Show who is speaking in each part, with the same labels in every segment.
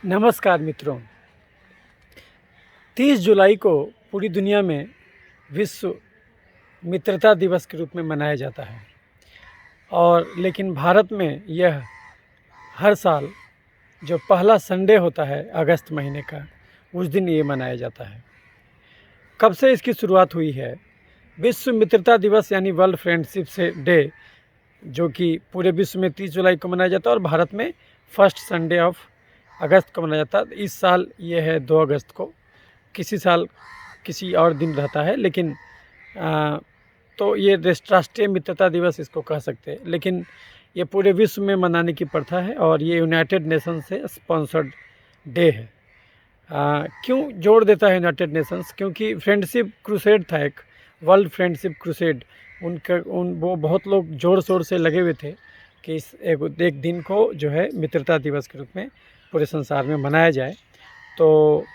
Speaker 1: नमस्कार मित्रों। 30 जुलाई को पूरी दुनिया में विश्व मित्रता दिवस के रूप में मनाया जाता है और लेकिन भारत में यह हर साल जो पहला संडे होता है अगस्त महीने का, उस दिन ये मनाया जाता है। कब से इसकी शुरुआत हुई है? विश्व मित्रता दिवस यानी वर्ल्ड फ्रेंडशिप से डे, जो कि पूरे विश्व में 30 जुलाई को मनाया जाता है और भारत में फर्स्ट संडे ऑफ अगस्त को मनाया जाता है। इस साल ये है 2 अगस्त को, किसी साल किसी और दिन रहता है, लेकिन तो ये राष्ट्रीय मित्रता दिवस इसको कह सकते हैं। लेकिन ये पूरे विश्व में मनाने की प्रथा है और ये यूनाइटेड नेशन से स्पॉन्सर्ड डे है। क्यों जोड़ देता है यूनाइटेड नेशंस? क्योंकि फ्रेंडशिप क्रूसेड था, एक वर्ल्ड फ्रेंडशिप क्रूसेड। वो बहुत लोग ज़ोर शोर से लगे हुए थे कि इस एक दिन को जो है मित्रता दिवस के रूप में पूरे संसार में मनाया जाए। तो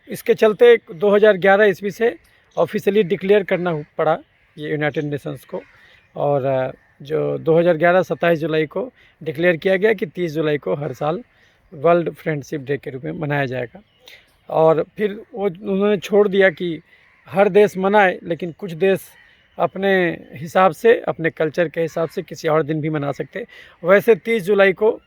Speaker 1: इसके चलते 2011 ईस्वी से ऑफिशियली डिक्लेयर करना पड़ा ये यूनाइटेड नेशंस को, और जो 2011 27 जुलाई को डिक्लेयर किया गया कि 30 जुलाई को हर साल वर्ल्ड फ्रेंडशिप डे के रूप में मनाया जाएगा। और फिर उन्होंने छोड़ दिया कि हर देश मनाए, लेकिन कुछ देश अपने हिसाब से, अपने कल्चर के हिसाब से किसी और दिन भी मना सकते। वैसे 30 जुलाई को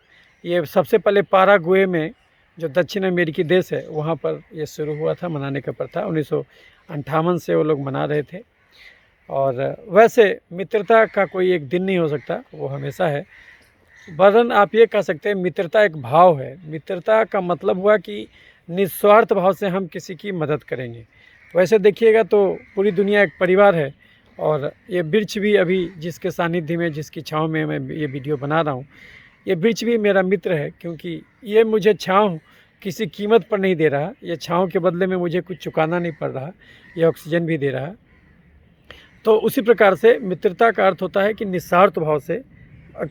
Speaker 1: ये सबसे पहले पाराग्वे में, जो दक्षिण अमेरिकी देश है, वहाँ पर ये शुरू हुआ था मनाने का प्रथा। 1958 से वो लोग मना रहे थे। और वैसे मित्रता का कोई एक दिन नहीं हो सकता, वो हमेशा है। वरन आप ये कह सकते हैं मित्रता एक भाव है। मित्रता का मतलब हुआ कि निस्वार्थ भाव से हम किसी की मदद करेंगे। वैसे देखिएगा तो पूरी दुनिया एक परिवार है, और ये वृक्ष भी अभी जिसके सानिध्य में, जिसकी छाँव में मैं ये वीडियो बना रहा हूँ, ये वृक्ष भी मेरा मित्र है, क्योंकि ये मुझे छाँव किसी कीमत पर नहीं दे रहा। ये छाँव के बदले में मुझे कुछ चुकाना नहीं पड़ रहा, ये ऑक्सीजन भी दे रहा है। तो उसी प्रकार से मित्रता का अर्थ होता है कि निस्वार्थ भाव से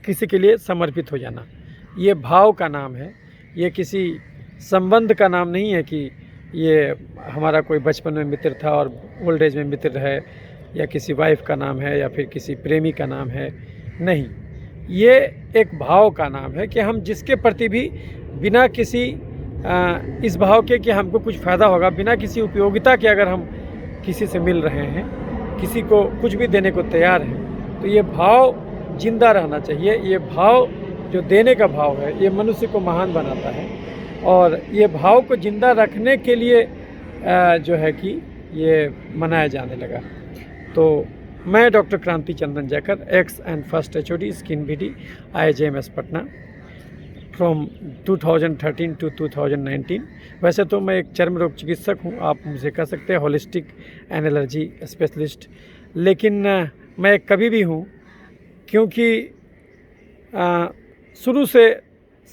Speaker 1: किसी के लिए समर्पित हो जाना। ये भाव का नाम है, ये किसी संबंध का नाम नहीं है कि ये हमारा कोई बचपन में मित्र था और ओल्ड एज में मित्र है, या किसी वाइफ का नाम है, या फिर किसी प्रेमी का नाम है। नहीं, ये एक भाव का नाम है कि हम जिसके प्रति भी बिना किसी इस भाव के कि हमको कुछ फ़ायदा होगा, बिना किसी उपयोगिता के अगर हम किसी से मिल रहे हैं, किसी को कुछ भी देने को तैयार हैं, तो ये भाव जिंदा रहना चाहिए। ये भाव, जो देने का भाव है, ये मनुष्य को महान बनाता है। और ये भाव को जिंदा रखने के लिए जो है कि ये मनाया जाने लगा। तो मैं doctor Kranti Chandan Jaikar, ex and first HOD skin BD IIJMS Patna from 2013 to 2019। वैसे तो मैं एक चर्म रोग चिकित्सक हूँ, आप मुझे कह सकते हैं होलिस्टिक एंड एलर्जी स्पेशलिस्ट। लेकिन मैं कभी भी हूँ, क्योंकि शुरू से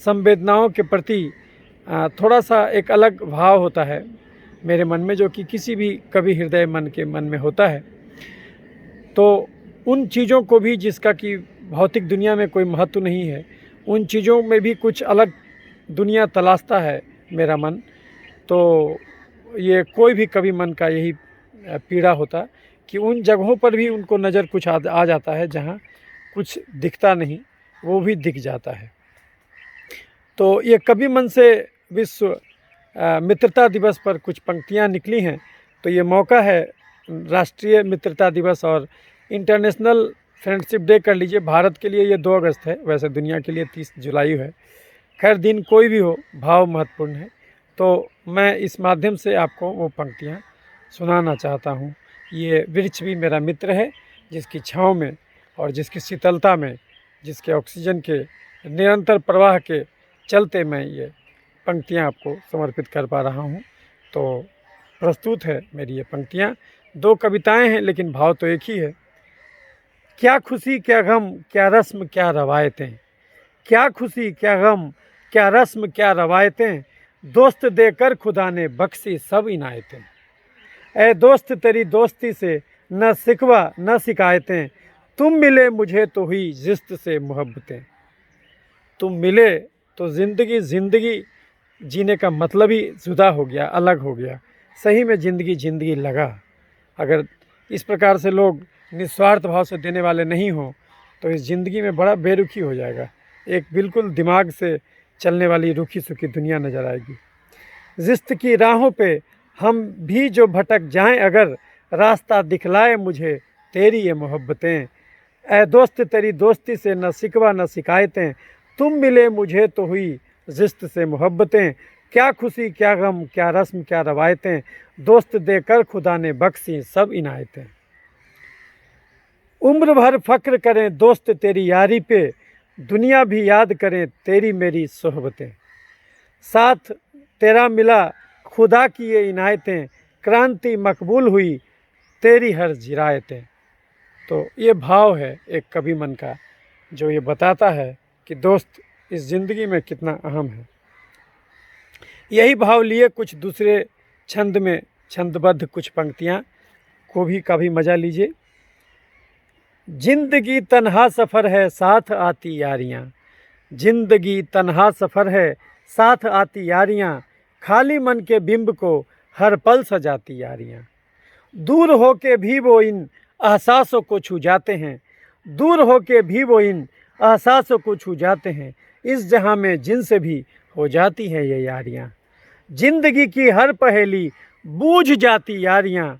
Speaker 1: संवेदनाओं के प्रति थोड़ा सा एक अलग भाव होता है मेरे मन में, जो कि किसी भी कभी हृदय मन के मन में होता है। तो उन चीज़ों को भी, जिसका कि भौतिक दुनिया में कोई महत्व नहीं है, उन चीज़ों में भी कुछ अलग दुनिया तलाशता है मेरा मन। तो ये कोई भी कभी मन का यही पीड़ा होता कि उन जगहों पर भी उनको नज़र कुछ आ जाता है जहाँ कुछ दिखता नहीं, वो भी दिख जाता है। तो ये कभी मन से विश्व मित्रता दिवस पर कुछ पंक्तियाँ निकली हैं। तो ये मौका है, राष्ट्रीय मित्रता दिवस और इंटरनेशनल फ्रेंडशिप डे कर लीजिए। भारत के लिए ये 2 अगस्त है, वैसे दुनिया के लिए 30 जुलाई है। खैर, दिन कोई भी हो, भाव महत्वपूर्ण है। तो मैं इस माध्यम से आपको वो पंक्तियाँ सुनाना चाहता हूँ। ये वृक्ष भी मेरा मित्र है, जिसकी छाँव में और जिसकी शीतलता में, जिसके ऑक्सीजन के निरंतर प्रवाह के चलते मैं ये पंक्तियाँ आपको समर्पित कर पा रहा हूँ। तो प्रस्तुत है मेरी ये पंक्तियाँ। 2 कविताएं हैं, लेकिन भाव तो एक ही है। क्या खुशी क्या गम, क्या रस्म क्या रवायतें, क्या खुशी क्या गम, क्या रस्म क्या रवायतें, दोस्त देकर खुदा ने बख्शी सब इनायतें। ऐ दोस्त तेरी दोस्ती से न शिकवा न शिकायतें, तुम मिले मुझे तो हुई जिस्त से मोहब्बतें। तुम मिले तो ज़िंदगी जीने का मतलब ही जुदा हो गया, अलग हो गया। सही में ज़िंदगी लगा। अगर इस प्रकार से लोग निस्वार्थ भाव से देने वाले नहीं हों, तो इस ज़िंदगी में बड़ा बेरुखी हो जाएगा। एक बिल्कुल दिमाग से चलने वाली रूखी सूखी दुनिया नज़र आएगी। रिश्त की राहों पे हम भी जो भटक जाएं, अगर रास्ता दिखलाए मुझे तेरी ये मोहब्बतें। ऐ दोस्त तेरी दोस्ती से न शिकवा न शिकायतें, तुम मिले मुझे तो हुई रिश्त से मोहब्बतें। क्या खुशी क्या गम क्या रस्म क्या रवायतें, दोस्त देकर खुदा ने बख्शी सब इनायतें। उम्र भर फ़क्र करें दोस्त तेरी यारी पे, दुनिया भी याद करें तेरी मेरी सोहबतें। साथ तेरा मिला खुदा की ये इनायतें, क्रांति मकबूल हुई तेरी हर जिरायतें। तो ये भाव है एक कवि मन का, जो ये बताता है कि दोस्त इस ज़िंदगी में कितना अहम है। यही भाव लिए कुछ दूसरे छंद में छंदबद्ध कुछ पंक्तियाँ को भी कभी मज़ा लीजिए। जिंदगी तन्हा सफ़र है साथ आती यारियाँ, जिंदगी तन्हा सफ़र है साथ आती यारियाँ, खाली मन के बिंब को हर पल सजाती यारियाँ। दूर होके भी वो इन एहसासों को छू जाते हैं, दूर होके भी वो इन एहसासों को छू जाते हैं, इस जहां में जिनसे भी हो जाती हैं ये यारियाँ। जिंदगी की हर पहेली बूझ जाती यारियाँ,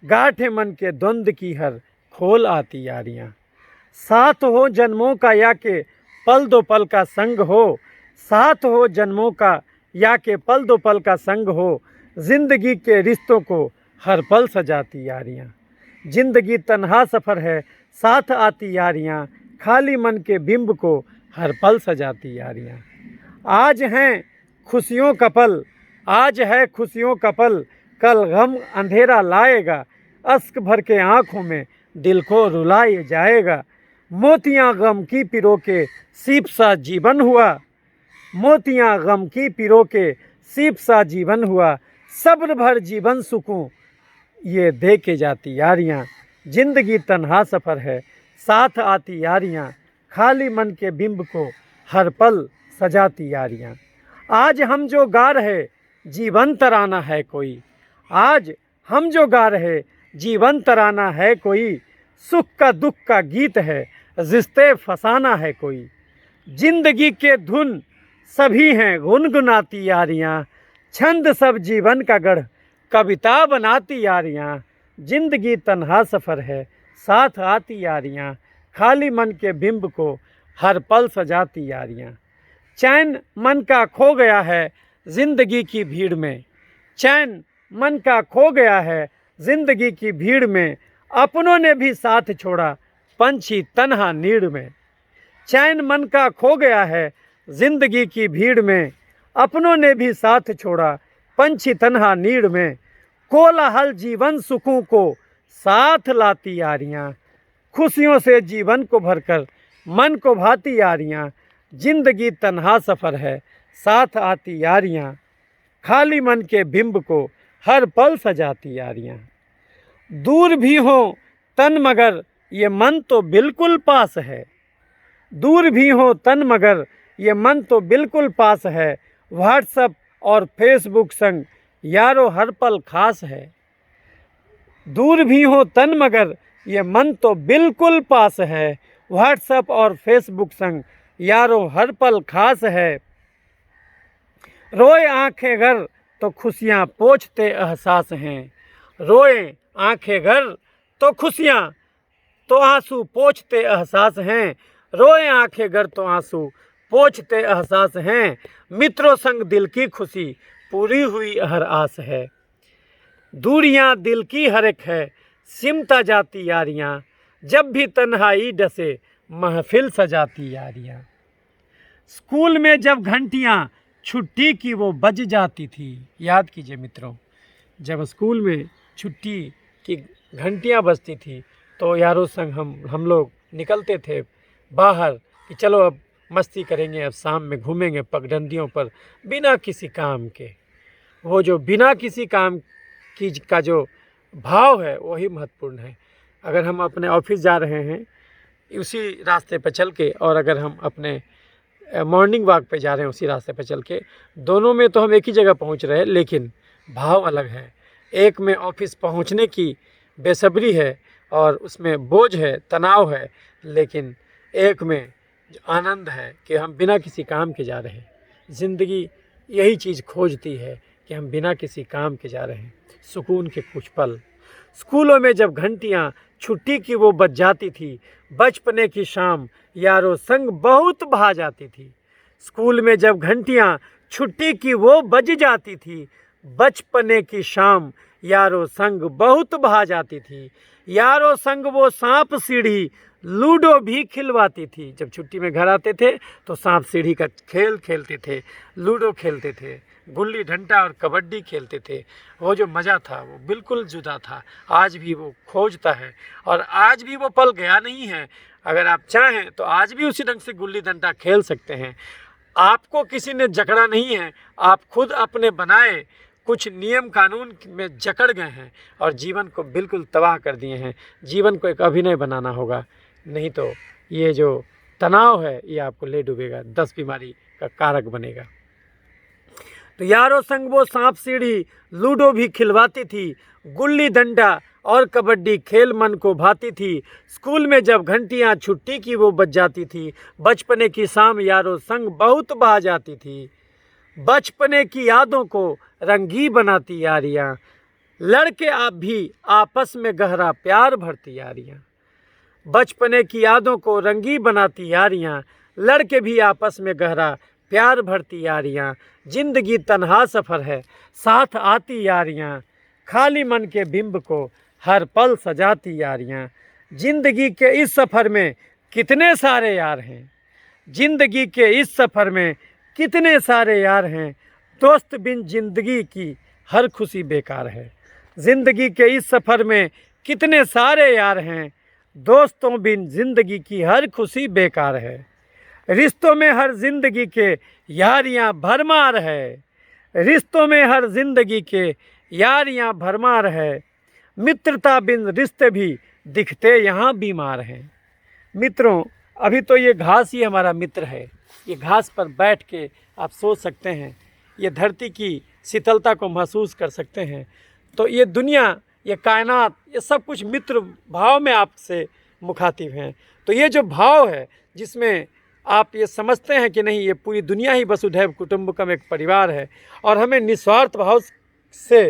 Speaker 1: गाठे मन के द्वंद्व की हर खोल आती यारियाँ। साथ हो जन्मों का या के पल दो पल का संग हो, साथ हो जन्मों का या के पल दो पल का संग हो, जिंदगी के रिश्तों को हर पल सजाती यारियाँ। जिंदगी तन्हा सफ़र है साथ आती यारियाँ, खाली मन के बिंब को हर पल सजाती यारियाँ। आज हैं खुशियों का पल, आज है खुशियों का पल, कल गम अंधेरा लाएगा, अश्क भर के आँखों में दिल को रुलाए जाएगा। मोतियाँ गम की पिरो के सीप सा जीवन हुआ, मोतियाँ गम की पिरो के सीप सा जीवन हुआ, सब्र भर जीवन सुकून ये दे के जाती यारियाँ। जिंदगी तन्हा सफ़र है साथ आती यारियाँ, खाली मन के बिंब को हर पल सजाती यारियाँ। आज हम जो गा रहे जीवन तराना है कोई, आज हम जो गा रहे जीवन तराना है कोई, सुख का दुख का गीत है रिश्ते फसाना है कोई। जिंदगी के धुन सभी हैं गुनगुनाती यारियाँ, छंद सब जीवन का गढ़ कविता बनाती यारियाँ। जिंदगी तन्हा सफ़र है साथ आती यारियाँ, खाली मन के बिंब को हर पल सजाती यारियाँ। चैन मन का खो गया है जिंदगी की भीड़ में, चैन मन का खो गया है जिंदगी की भीड़ में, अपनों ने भी साथ छोड़ा पंछी तन्हा नीड़ में। चैन मन का खो गया है जिंदगी की भीड़ में, अपनों ने भी साथ छोड़ा पंछी तन्हा नीड़ में। कोलाहल जीवन सुखों को साथ लाती यारियाँ, खुशियों से जीवन को भरकर मन को भाती यारियाँ। जिंदगी तन्हा सफ़र है साथ आती यारियाँ, खाली मन के बिंब को हर पल सजाती यारियाँ। दूर भी हो तन मगर ये मन तो बिल्कुल पास है, दूर भी हो तन मगर ये मन तो बिल्कुल पास है, व्हाट्सएप और फेसबुक संग यारो हर पल खास है। दूर भी हो तन मगर ये मन तो बिल्कुल पास है, व्हाट्सएप और फेसबुक संग यारो हर पल खास है। रोए आंखें घर तो खुशियाँ पोंछते एहसास हैं, रोए आंखें घर तो खुशियाँ तो आंसू पोंछते एहसास हैं, रोए आंखें घर तो आंसू पोंछते एहसास हैं। मित्रों संग दिल की खुशी पूरी हुई हर आस है, दूरियां दिल की हर एक है सिमटा जाती यारियां, जब भी तन्हाई डसे महफिल सजाती यारियां। स्कूल में जब घंटियां छुट्टी की वो बज जाती थी, याद कीजिए मित्रों, जब स्कूल में छुट्टी की घंटियां बजती थी तो यारों संग हम लोग निकलते थे बाहर कि चलो अब मस्ती करेंगे, अब शाम में घूमेंगे पगडंडियों पर बिना किसी काम के। वो जो बिना किसी काम की का जो भाव है वही महत्वपूर्ण है। अगर हम अपने ऑफिस जा रहे हैं उसी रास्ते पर चल के, और अगर हम अपने मॉर्निंग वॉक पे जा रहे हैं उसी रास्ते पर चल के, दोनों में तो हम एक ही जगह पहुंच रहे हैं, लेकिन भाव अलग है। एक में ऑफिस पहुंचने की बेसब्री है और उसमें बोझ है, तनाव है, लेकिन एक में आनंद है कि हम बिना किसी काम के जा रहे हैं। ज़िंदगी यही चीज़ खोजती है कि हम बिना किसी काम के जा रहे हैं, सुकून के कुछ पल। स्कूलों में जब घंटियाँ छुट्टी की वो बज जाती थी, बचपने की शाम यारों संग बहुत भा जाती थी। स्कूल में जब घंटियाँ छुट्टी की वो बज जाती थी, बचपने की शाम यारों संग बहुत भा जाती थी। यारों संग वो सांप सीढ़ी लूडो भी खिलवाती थी। जब छुट्टी में घर आते थे तो सांप सीढ़ी का खेल खेलते थे, लूडो खेलते थे, गुल्ली डंडा और कबड्डी खेलते थे। वो जो मज़ा था वो बिल्कुल जुदा था। आज भी वो खोजता है और आज भी वो पल गया नहीं है। अगर आप चाहें तो आज भी उसी ढंग से गुल्ली डंडा खेल सकते हैं। आपको किसी ने जकड़ा नहीं है, आप खुद अपने बनाए कुछ नियम कानून में जकड़ गए हैं और जीवन को बिल्कुल तबाह कर दिए हैं। जीवन को एक अभिनय बनाना होगा, नहीं तो ये जो तनाव है ये आपको ले डूबेगा, 10 बीमारी का कारक बनेगा। तो यारों संग वो सांप सीढ़ी लूडो भी खिलवाती थी, गुल्ली डंडा और कबड्डी खेल मन को भाती थी। स्कूल में जब घंटियां छुट्टी की वो बज जाती थी, बचपने की शाम यारों संग बहुत बहा जाती थी। बचपने की यादों को रंगी बनाती यारियां, लड़के आप भी आपस में गहरा प्यार भरती यारियां। बचपने की यादों को रंगी बनाती यारियां, लड़के भी आपस में गहरा प्यार भरती यारियां। जिंदगी तन्हा सफ़र है, साथ आती यारियां, खाली मन के बिंब को हर पल सजाती यारियां। जिंदगी के इस सफ़र में कितने सारे यार हैं, जिंदगी के इस सफ़र में कितने सारे यार हैं, दोस्त बिन जिंदगी की हर खुशी बेकार है। जिंदगी के इस सफ़र में कितने सारे यार हैं, दोस्तों बिन जिंदगी की हर खुशी बेकार है। रिश्तों में हर जिंदगी के यारियां भरमार है, रिश्तों में हर जिंदगी के यारियां भरमार है। मित्रता बिन रिश्ते भी दिखते यहाँ बीमार हैं। मित्रों, अभी तो ये घास ही हमारा मित्र है। ये घास पर बैठ के आप सोच सकते हैं, ये धरती की शीतलता को महसूस कर सकते हैं। तो ये दुनिया, ये कायनात, ये सब कुछ मित्र भाव में आपसे मुखातिब हैं। तो ये जो भाव है जिसमें आप ये समझते हैं कि नहीं, ये पूरी दुनिया ही वसुधैव कुटुंबकम एक परिवार है और हमें निस्वार्थ भाव से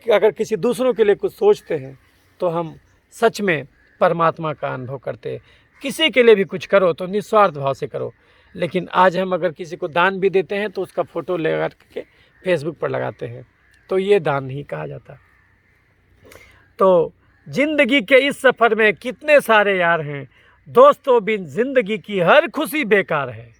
Speaker 1: अगर किसी दूसरों के लिए कुछ सोचते हैं तो हम सच में परमात्मा का अनुभव करते हैं। किसी के लिए भी कुछ करो तो निस्वार्थ भाव से करो। लेकिन आज हम अगर किसी को दान भी देते हैं तो उसका फ़ोटो लगा के फेसबुक पर लगाते हैं, तो ये दान नहीं कहा जाता। तो ज़िंदगी के इस सफ़र में कितने सारे यार हैं, दोस्तों बिन ज़िंदगी की हर खुशी बेकार है।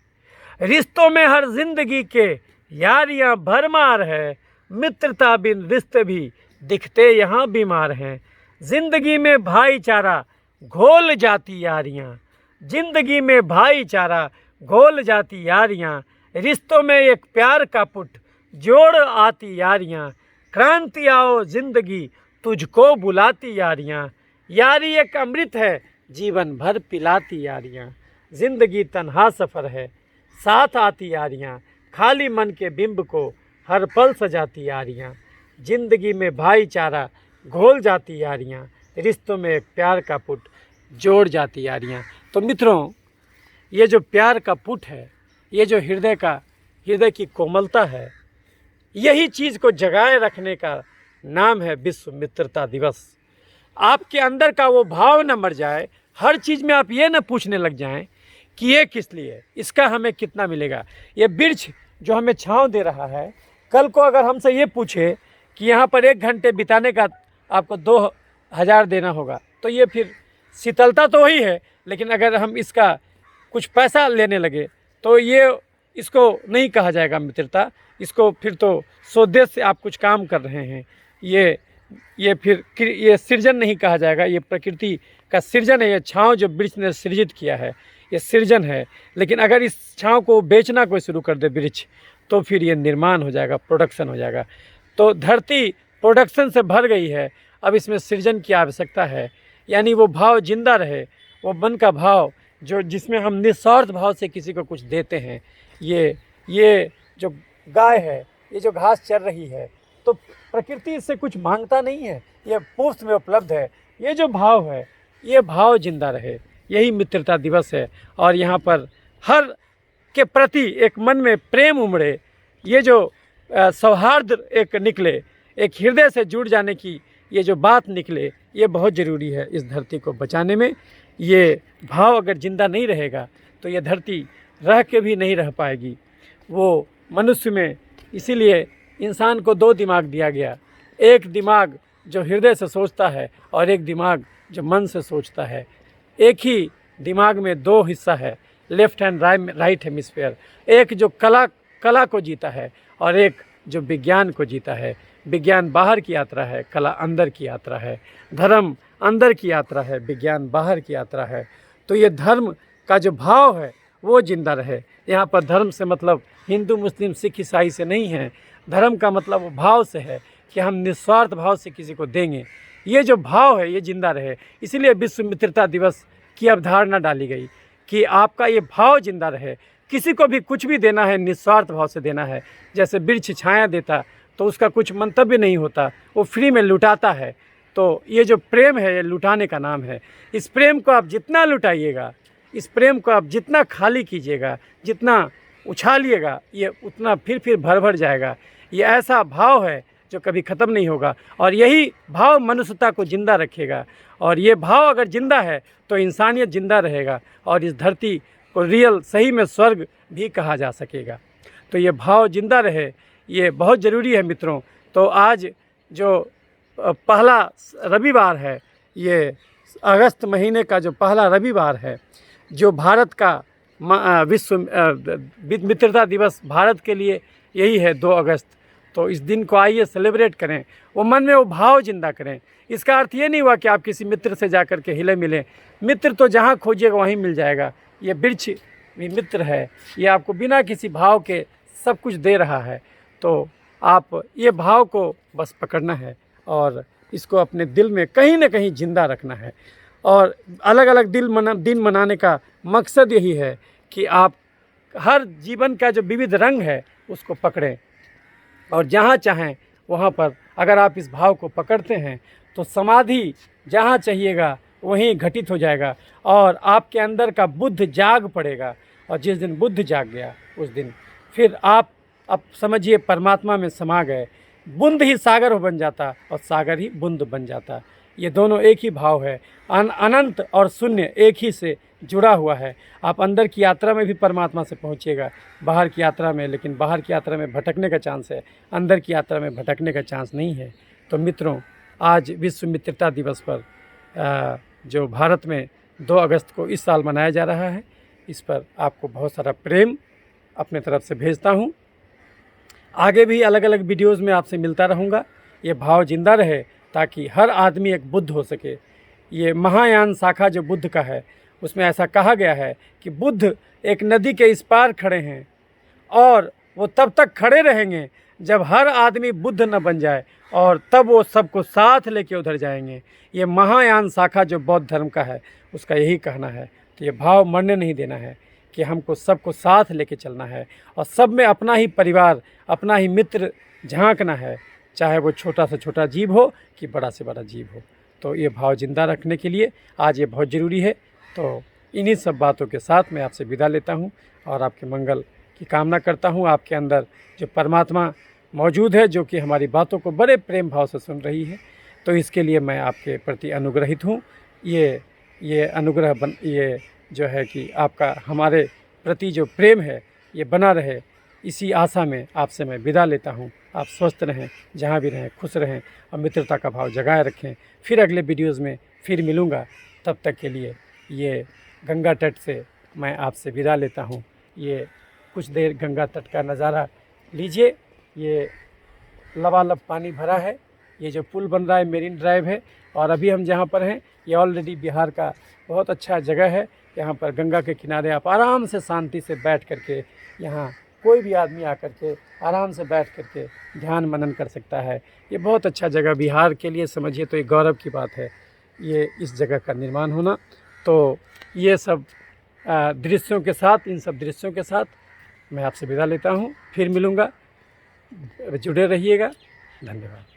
Speaker 1: रिश्तों में हर ज़िंदगी के यारियां भरमार है, मित्रता बिन रिश्ते भी दिखते यहाँ बीमार हैं। ज़िंदगी में भाईचारा घोल जाती यारियां, ज़िंदगी में भाईचारा घोल जाती यारियां। रिश्तों में एक प्यार का पुट जोड़ आती यारियां। क्रांति आओ ज़िंदगी तुझको बुलाती यारियां। यारी एक अमृत है, जीवन भर पिलाती यारियां। ज़िंदगी तन्हा सफ़र है, साथ आती यारियां। खाली मन के बिंब को हर पल सजाती यारियां। ज़िंदगी में भाईचारा घोल जाती यारियां, रिश्तों में एक प्यार का पुट जोड़ जाती यारियां। तो मित्रों, ये जो प्यार का पुट है, ये जो हृदय की कोमलता है, यही चीज़ को जगाए रखने का नाम है विश्व मित्रता दिवस। आपके अंदर का वो भाव न मर जाए, हर चीज़ में आप ये न पूछने लग जाएं कि ये किस लिए, इसका हमें कितना मिलेगा। ये वृक्ष जो हमें छांव दे रहा है, कल को अगर हमसे ये पूछे कि यहाँ पर 1 घंटे बिताने का आपको 2000 देना होगा, तो ये फिर शीतलता तो वही है, लेकिन अगर हम इसका कुछ पैसा लेने लगे तो ये इसको नहीं कहा जाएगा मित्रता। इसको फिर तो स्वदेश से आप कुछ काम कर रहे हैं, ये फिर ये सृजन नहीं कहा जाएगा। ये प्रकृति का सृजन है, ये छांव जो वृक्ष ने सृजित किया है, ये सृजन है। लेकिन अगर इस छांव को बेचना कोई शुरू कर दे वृक्ष, तो फिर ये निर्माण हो जाएगा, प्रोडक्शन हो जाएगा। तो धरती प्रोडक्शन से भर गई है, अब इसमें सृजन की आवश्यकता है। यानी वो भाव जिंदा रहे, वो मन का भाव जो जिसमें हम निस्वार्थ भाव से किसी को कुछ देते हैं। ये जो गाय है, ये जो घास चर रही है, तो प्रकृति इससे कुछ मांगता नहीं है, ये मुफ्त में उपलब्ध है। ये जो भाव है, ये भाव जिंदा रहे, यही मित्रता दिवस है। और यहाँ पर हर के प्रति एक मन में प्रेम उमड़े, ये जो सौहार्द एक निकले, एक हृदय से जुड़ जाने की ये जो बात निकले, ये बहुत ज़रूरी है इस धरती को बचाने में। ये भाव अगर ज़िंदा नहीं रहेगा तो ये धरती रह के भी नहीं रह पाएगी। वो मनुष्य में इसीलिए इंसान को दो दिमाग दिया गया, एक दिमाग जो हृदय से सोचता है और एक दिमाग जो मन से सोचता है। एक ही दिमाग में दो हिस्सा है, लेफ्ट एंड राइट हेमिस्फीयर। एक जो कला को जीता है और एक जो विज्ञान को जीता है। विज्ञान बाहर की यात्रा है, कला अंदर की यात्रा है, धर्म अंदर की यात्रा है, विज्ञान बाहर की यात्रा है। तो ये धर्म का जो भाव है वो जिंदा रहे। यहाँ पर धर्म से मतलब हिंदू, मुस्लिम, सिख, ईसाई से नहीं है। धर्म का मतलब वो भाव से है कि हम निस्वार्थ भाव से किसी को देंगे। ये जो भाव है ये जिंदा रहे। इसीलिए विश्व मित्रता दिवस की अवधारणा डाली गई कि आपका ये भाव जिंदा रहे। किसी को भी कुछ भी देना है निस्वार्थ भाव से देना है। जैसे वृक्ष छाया देता तो उसका कुछ मंतव्य नहीं होता, वो फ्री में लुटाता है। तो ये जो प्रेम है ये लुटाने का नाम है। इस प्रेम को आप जितना लुटाइएगा, इस प्रेम को आप जितना खाली कीजिएगा, जितना उछालिएगा, ये उतना फिर भर भर जाएगा। ये ऐसा भाव है जो कभी ख़त्म नहीं होगा और यही भाव मनुष्यता को ज़िंदा रखेगा। और ये भाव अगर ज़िंदा है तो इंसानियत ज़िंदा रहेगा और इस धरती को रियल सही में स्वर्ग भी कहा जा सकेगा। तो ये भाव ज़िंदा रहे, ये बहुत ज़रूरी है मित्रों। तो आज जो पहला रविवार है, ये अगस्त महीने का जो पहला रविवार है, जो भारत का विश्व मित्रता दिवस भारत के लिए यही है 2 अगस्त। तो इस दिन को आइए सेलिब्रेट करें, वो मन में वो भाव जिंदा करें। इसका अर्थ ये नहीं हुआ कि आप किसी मित्र से जाकर के हिले मिलें। मित्र तो जहाँ खोजिएगा वहीं मिल जाएगा। ये वृक्ष भी मित्र है, ये आपको बिना किसी भाव के सब कुछ दे रहा है। तो आप ये भाव को बस पकड़ना है और इसको अपने दिल में कहीं ना कहीं ज़िंदा रखना है। और अलग अलग दिन मनाने का मकसद यही है कि आप हर जीवन का जो विविध रंग है उसको पकड़ें और जहाँ चाहें वहाँ पर अगर आप इस भाव को पकड़ते हैं तो समाधि जहाँ चाहिएगा वहीं घटित हो जाएगा और आपके अंदर का बुद्ध जाग पड़ेगा। और जिस दिन बुद्ध जाग गया उस दिन फिर आप अब समझिए परमात्मा में समा गए। बूंद ही सागर बन जाता और सागर ही बूंद बन जाता। ये दोनों एक ही भाव है। अनंत और शून्य एक ही से जुड़ा हुआ है। आप अंदर की यात्रा में भी परमात्मा से पहुंचिएगा, बाहर की यात्रा में, लेकिन बाहर की यात्रा में भटकने का चांस है, अंदर की यात्रा में भटकने का चांस नहीं है। तो मित्रों, आज विश्व मित्रता दिवस पर जो भारत में 2 अगस्त को इस साल मनाया जा रहा है, इस पर आपको बहुत सारा प्रेम अपने तरफ से भेजता हूँ। आगे भी अलग अलग वीडियोज़ में आपसे मिलता रहूँगा। ये भाव जिंदा रहे ताकि हर आदमी एक बुद्ध हो सके। ये महायान शाखा जो बुद्ध का है उसमें ऐसा कहा गया है कि बुद्ध एक नदी के इस पार खड़े हैं और वो तब तक खड़े रहेंगे जब हर आदमी बुद्ध न बन जाए और तब वो सबको साथ लेके उधर जाएंगे। ये महायान शाखा जो बौद्ध धर्म का है उसका यही कहना है। तो ये भाव मरने नहीं देना है कि हमको सबको साथ लेके चलना है और सब में अपना ही परिवार, अपना ही मित्र झांकना है, चाहे वो छोटा से छोटा जीव हो कि बड़ा से बड़ा जीव हो। तो ये भाव जिंदा रखने के लिए आज ये बहुत ज़रूरी है। तो इन्हीं सब बातों के साथ मैं आपसे विदा लेता हूँ और आपके मंगल की कामना करता हूँ। आपके अंदर जो परमात्मा मौजूद है, जो कि हमारी बातों को बड़े प्रेम भाव से सुन रही है, तो इसके लिए मैं आपके प्रति अनुग्रहित हूँ। ये अनुग्रह ये जो है कि आपका हमारे प्रति जो प्रेम है ये बना रहे, इसी आशा में आपसे मैं विदा लेता हूँ। आप स्वस्थ रहें, जहाँ भी रहें खुश रहें और मित्रता का भाव जगाए रखें। फिर अगले वीडियोज़ में फिर मिलूँगा। तब तक के लिए ये गंगा तट से मैं आपसे विदा लेता हूँ। ये कुछ देर गंगा तट का नज़ारा लीजिए। ये लबालब पानी भरा है। ये जो पुल बन रहा है मेरीन ड्राइव है और अभी हम जहाँ पर हैं ये ऑलरेडी बिहार का बहुत अच्छा जगह है। यहाँ पर गंगा के किनारे आप आराम से शांति से बैठ करके, यहाँ कोई भी आदमी आकर के आराम से बैठ करके ध्यान मनन कर सकता है। ये बहुत अच्छा जगह बिहार के लिए समझिए तो ये गौरव की बात है ये इस जगह का निर्माण होना। तो ये सब दृश्यों के साथ, इन सब दृश्यों के साथ मैं आपसे विदा लेता हूँ। फिर मिलूँगा, जुड़े रहिएगा। धन्यवाद।